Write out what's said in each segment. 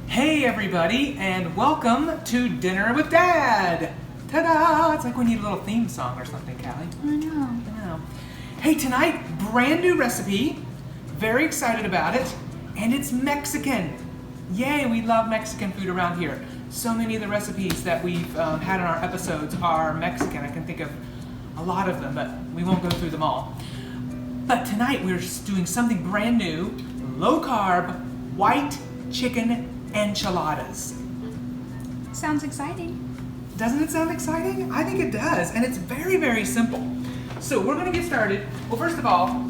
Hey everybody, and welcome to Dinner with Dad! Ta-da! It's like we need a little theme song or something, Callie. I know. I know. Hey, tonight, brand new recipe. Very excited about it. And it's Mexican. Yay, we love Mexican food around here. So many of the recipes that we've had in our episodes are Mexican. I can think of a lot of them, but we won't go through them all. But tonight we're just doing something brand new, low carb, white chicken enchiladas. Sounds exciting. Doesn't it sound exciting? I think it does, and it's very, very simple. So we're gonna get started. Well, first of all,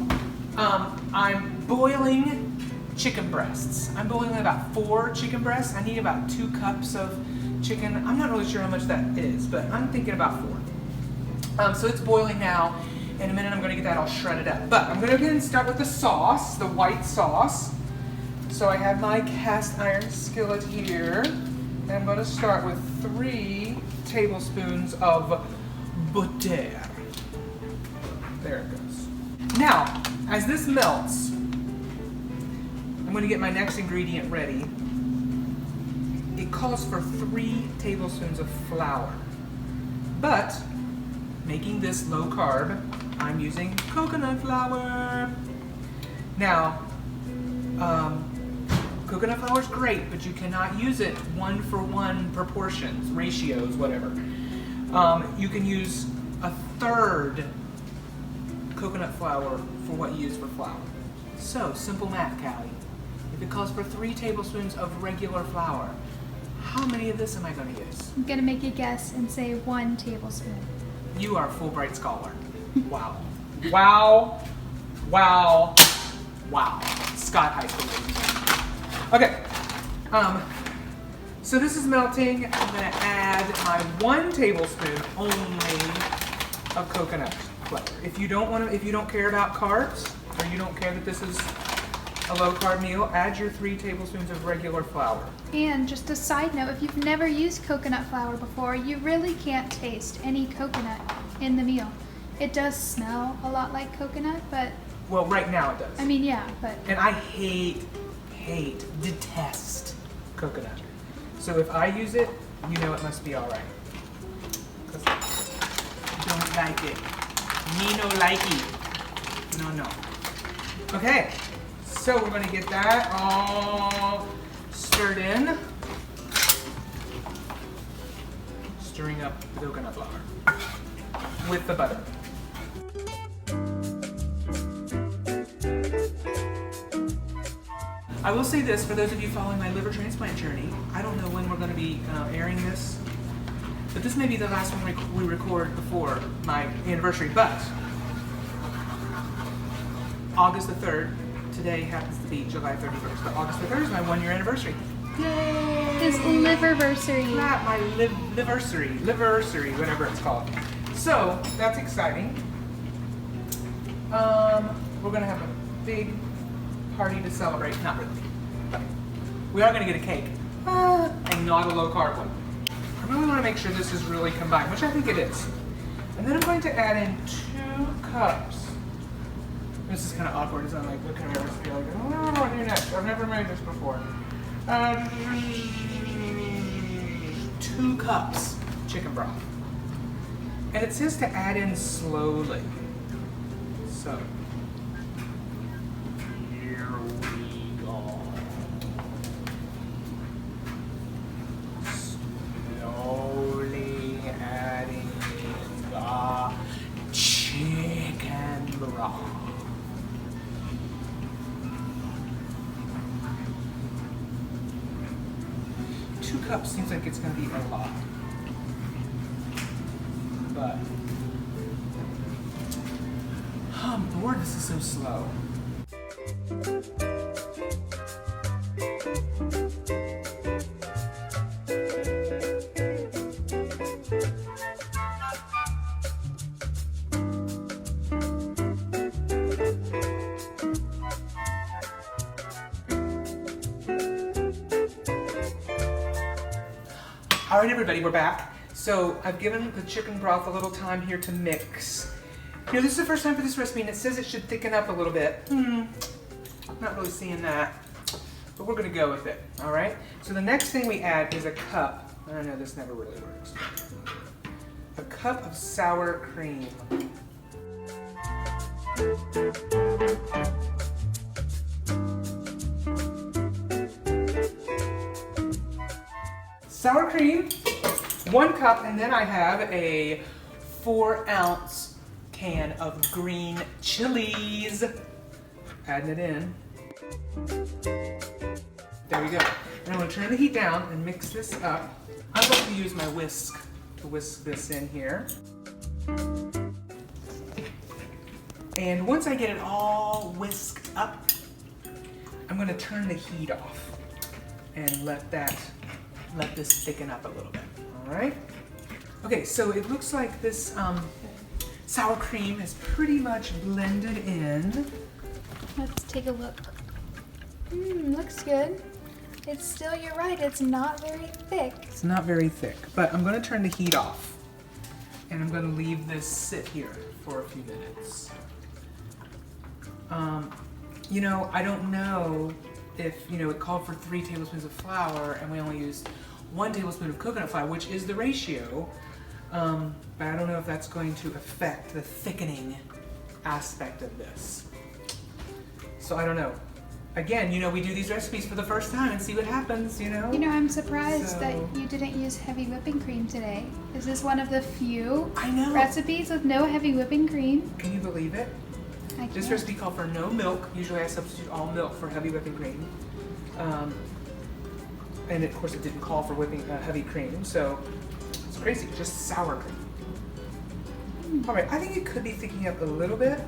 I'm boiling chicken breasts. I'm boiling about 4 chicken breasts. I need about 2 cups of chicken. I'm not really sure how much that is, but I'm thinking about 4. So it's boiling now. In a minute, I'm gonna get that all shredded up. But I'm gonna go ahead and start with the sauce, the white sauce. So I have my cast iron skillet here. And I'm gonna start with 3 tablespoons of butter. There it goes. Now, as this melts, I'm gonna get my next ingredient ready. It calls for 3 tablespoons of flour. But, making this low carb, I'm using coconut flour. Now, coconut flour is great, but you cannot use it 1-for-1 proportions, ratios, whatever. You can use 1/3 coconut flour for what you use for flour. So, simple math, Callie. If it calls for 3 tablespoons of regular flour, how many of this am I going to use? I'm gonna make a guess and say 1 tablespoon. You are a Fulbright scholar. Wow. Wow. Wow. Wow. Scott High School, ladies and gentlemen. Okay, so this is melting. I'm gonna add my 1 tablespoon only of coconut flour. If you don't care about carbs, or you don't care that this is a low carb meal, add your 3 tablespoons of regular flour. And just a side note, if you've never used coconut flour before, you really can't taste any coconut in the meal. It does smell a lot like coconut, but... Well, right now it does. I mean, yeah, but... And I detest coconut. So if I use it, you know it must be all right. 'Cause I don't like it. Me no likey. No. Okay, so we're gonna get that all stirred in. Stirring up the coconut flour with the butter. I will say this, for those of you following my liver transplant journey, I don't know when we're going to be airing this, but this may be the last one we record before my anniversary, but August the 3rd, today happens to be July 31st, but August the 3rd is my 1-year anniversary. Yay! This liverversary. Not my liversary, whatever it's called. So, that's exciting. We're going to have a big party to celebrate. Not really, but we are going to get a cake, and not a low carb one. I really want to make sure this is really combined, which I think it is. And then I'm going to add in 2 cups. This is kind of awkward as I'm like looking at my recipe like, I don't know what to do next. I've never made this before. 2 cups chicken broth. And it says to add in slowly. So, here we go. Slowly adding the chicken broth. Two cups seems like it's going to be a lot. But I'm bored, this is so slow. All right, everybody, we're back. So I've given the chicken broth a little time here to mix. You know, this is the first time for this recipe, and it says it should thicken up a little bit. Not really seeing that. but we're gonna go with it, all right? So the next thing we add is a cup. I know this never really works. A cup of sour cream. Sour cream, 1 cup, and then I have a 4-ounce can of green chilies. Adding it in. There we go. And I'm going to turn the heat down and mix this up. I'm going to use my whisk to whisk this in here. And once I get it all whisked up, I'm going to turn the heat off and let this thicken up a little bit. All right. Okay, so it looks like this sour cream is pretty much blended in. Let's take a look. Looks good. It's still, you're right, it's not very thick. It's not very thick, but I'm going to turn the heat off. And I'm going to leave this sit here for a few minutes. You know, I don't know if, you know, it called for 3 tablespoons of flour and we only used 1 tablespoon of coconut flour, which is the ratio. But I don't know if that's going to affect the thickening aspect of this. So I don't know. Again, you know, we do these recipes for the first time and see what happens, you know? You know, I'm surprised that you didn't use heavy whipping cream today. Is this one of the few recipes with no heavy whipping cream? Can you believe it? I can't. This recipe called for no milk. Usually I substitute all milk for heavy whipping cream. And of course it didn't call for whipping heavy cream, so it's crazy, just sour cream. All right, I think it could be thickening up a little bit,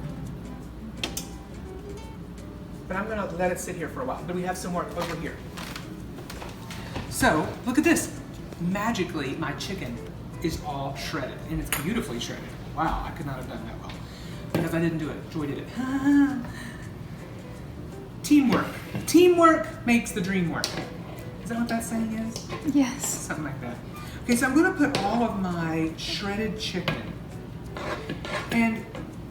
but I'm gonna let it sit here for a while. But we have some more over here. So look at this. Magically, my chicken is all shredded, and it's beautifully shredded. Wow, I could not have done that well because I didn't do it. Joy did it. Teamwork. Teamwork makes the dream work. Is that what that saying is? Yes. Something like that. Okay, so I'm gonna put all of my shredded chicken. And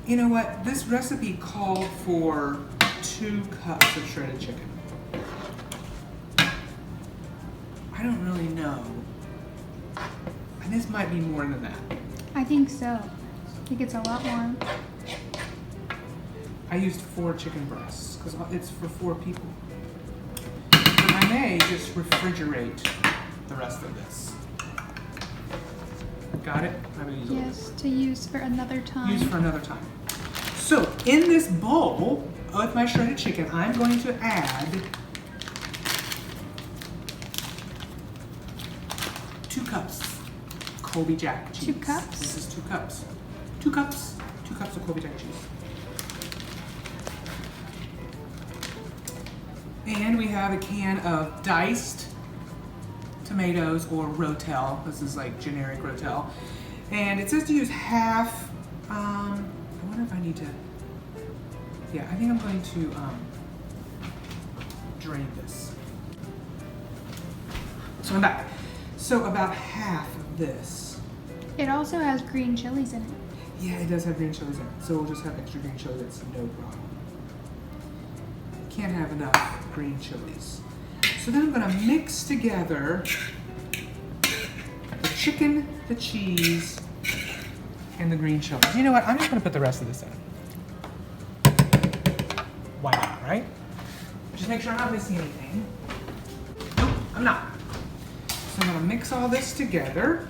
you know what? This recipe called for 2 cups of shredded chicken. I don't really know. And this might be more than that. I think so. I think it's a lot more. I used 4 chicken breasts because it's for 4 people. But I may just refrigerate the rest of this. Got it? I'm gonna use a little bit. Yes, to use for another time. Use for another time. So in this bowl with my shredded chicken, I'm going to add 2 cups Colby Jack cheese. 2 cups? This is 2 cups. 2 cups. 2 cups of Colby Jack cheese. And we have a can of diced tomatoes or Rotel. This is like generic Rotel. And it says to use half. I wonder if I need to. Yeah, I think I'm going to drain this. So I'm back. So about half of this. It also has green chilies in it. Yeah, it does have green chilies in it. So we'll just have extra green chili. That's no problem. Can't have enough green chilies. So then I'm gonna mix together the chicken, the cheese, and the green chilies. You know what? I'm just gonna put the rest of this in. Why not, right? Just make sure I'm not missing anything. Nope, I'm not. So I'm gonna mix all this together.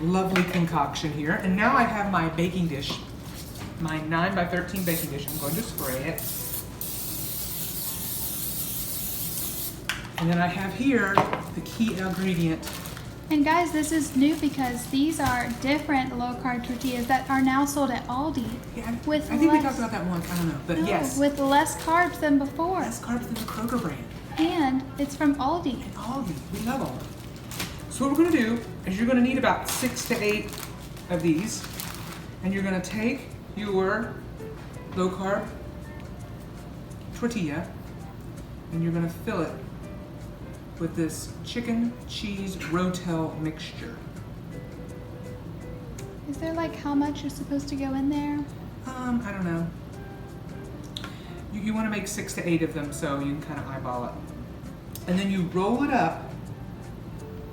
Lovely concoction here. And now I have my baking dish, my 9 by 13 baking dish. I'm going to spray it. And then I have here the key ingredient. And guys, this is new because these are different low-carb tortillas that are now sold at Aldi. Yeah, I with think we less- talked about that once. I don't know, but No, yes. with less carbs than before. Less carbs than the Kroger brand. And it's from Aldi. And Aldi. We love Aldi. So what we're going to do is you're going to need about 6 to 8 of these. And you're going to take your low-carb tortilla and you're going to fill it with this chicken cheese Rotel mixture. Is there like how much is supposed to go in there? I don't know. You want to make 6 to 8 of them, so you can kind of eyeball it. And then you roll it up.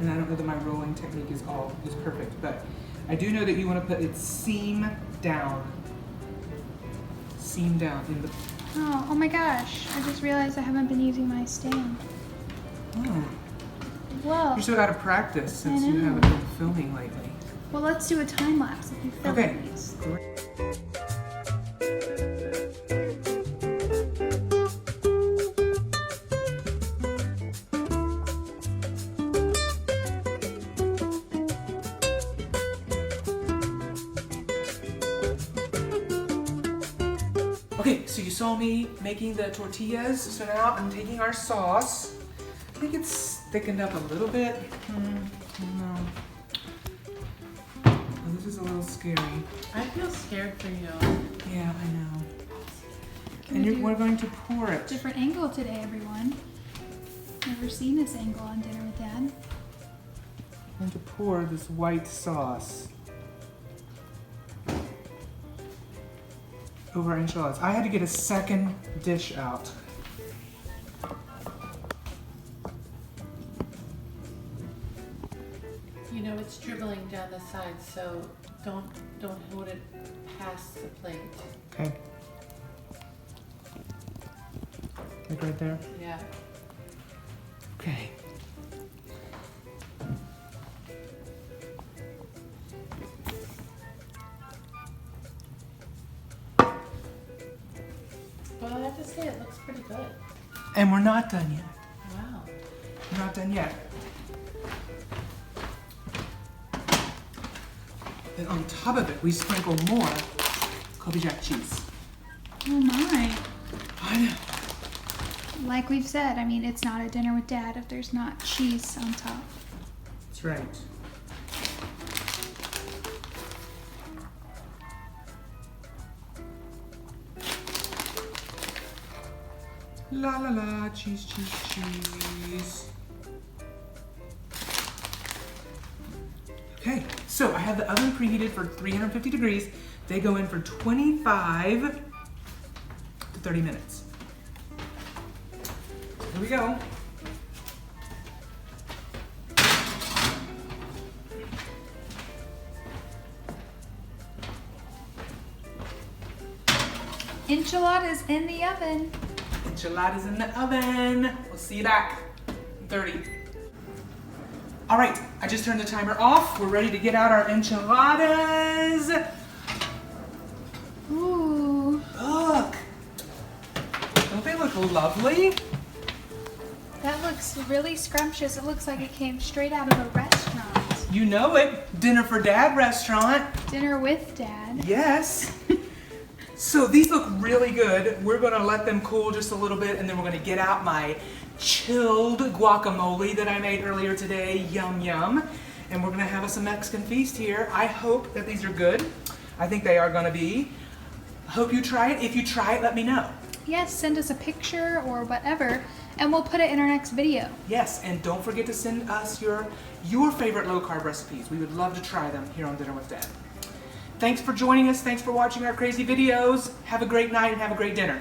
And I don't know that my rolling technique is perfect, but I do know that you want to put it seam down. Seam down in the... Oh my gosh. I just realized I haven't been using my stand. Oh. Whoa. You're so out of practice since you know. haven't been filming lately. Well, let's do a time lapse if you film Okay. these. Okay, so you saw me making the tortillas, so now I'm taking our sauce. I think it's thickened up a little bit. No. Oh, this is a little scary. I feel scared for you. Yeah, I know. Can And we do we're going to pour it. different angle today, everyone. Never seen this angle on Dinner with Dad. I'm going to pour this white sauce over our enchiladas. I had to get a second dish out. You know it's dribbling down the side, so don't hold it past the plate. Okay. Like right there? Yeah. Okay. Well, I have to say it looks pretty good. And we're not done yet. Wow. We're not done yet. Then on top of it, we sprinkle more Colby Jack cheese. Oh my. I know. Like we've said, I mean, it's not a Dinner with Dad if there's not cheese on top. That's right. La la la, cheese, cheese, cheese. Okay, so I have the oven preheated for 350 degrees. They go in for 25 to 30 minutes. Here we go. Enchiladas in the oven. Enchiladas in the oven. We'll see you back in 30. All right, I just turned the timer off. We're ready to get out our enchiladas. Ooh. Look. Don't they look lovely? That looks really scrumptious. It looks like it came straight out of a restaurant. You know it. Dinner for Dad restaurant. Dinner with Dad. Yes. So these look really good. We're gonna let them cool just a little bit and then we're gonna get out my chilled guacamole that I made earlier today. Yum, yum. And we're gonna have us a Mexican feast here. I hope that these are good. I think they are gonna be. I hope you try it. If you try it, let me know. Yes, send us a picture or whatever, and we'll put it in our next video. Yes, and don't forget to send us your favorite low-carb recipes. We would love to try them here on Dinner with Dad. Thanks for joining us. Thanks for watching our crazy videos. Have a great night and have a great dinner.